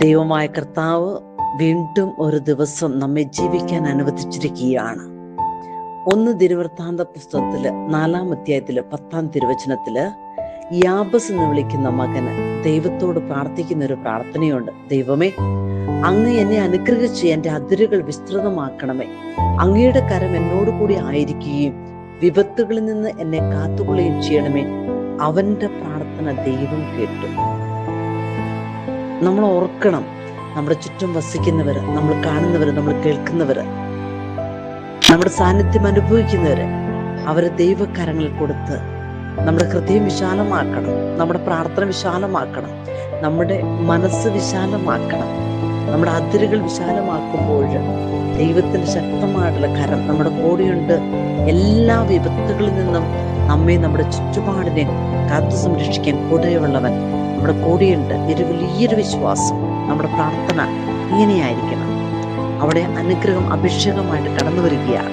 ദൈവമായ കർത്താവ് വീണ്ടും ഒരു ദിവസം നമ്മെ ജീവിക്കാൻ അനുവദിച്ചിരിക്കുകയാണ്. 1 ദിനവൃത്താന്ത പുസ്തകത്തില് 4-ാം അധ്യായത്തില് 10-ാം തിരുവചനത്തില് യാബസ് എന്ന് വിളിക്കുന്ന മകന് ദൈവത്തോട് പ്രാർത്ഥിക്കുന്ന ഒരു പ്രാർത്ഥനയുണ്ട്. ദൈവമേ, അങ്ങ് എന്നെ അനുഗ്രഹിച്ച് എൻ്റെ അതിരുകൾ വിസ്തൃതമാക്കണമേ. അങ്ങയുടെ കരം എന്നോട് കൂടി ആയിരിക്കുകയും വിപത്തുകളിൽ നിന്ന് എന്നെ കാത്തുകൊള്ളുകയും ചെയ്യണമേ. അവന്റെ പ്രാർത്ഥന ദൈവം കേട്ടു. നമ്മൾ ഓർക്കണം, നമ്മുടെ ചുറ്റും വസിക്കുന്നവര്, നമ്മൾ കാണുന്നവര്, നമ്മൾ കേൾക്കുന്നവര്, നമ്മുടെ സാന്നിധ്യം അനുഭവിക്കുന്നവര്, അവരെ ദൈവകരങ്ങളിൽ കൊടുത്ത് നമ്മുടെ ഹൃദയം വിശാലമാക്കണം, നമ്മുടെ പ്രാർത്ഥന വിശാലമാക്കണം, നമ്മുടെ മനസ്സ് വിശാലമാക്കണം. നമ്മുടെ അതിരുകൾ വിശാലമാക്കുമ്പോൾ ദൈവത്തിന്റെ ശക്തമായിട്ടുള്ള കരം നമ്മുടെ കൂടെയുണ്ട്. എല്ലാ വിപത്തുകളിൽ നിന്നും നമ്മെ, നമ്മുടെ ചുറ്റുപാടിനെ കാത്തു സംരക്ഷിക്കാൻ കൂടെയുള്ളവൻ നമ്മുടെ കൂടെയുണ്ട്. ഒരു വലിയൊരു വിശ്വാസം. നമ്മുടെ പ്രാർത്ഥന ഇങ്ങനെയായിരിക്കണം. അവിടെ അനുഗ്രഹം അഭിഷേകമായിട്ട് കടന്നു വരികയാണ്.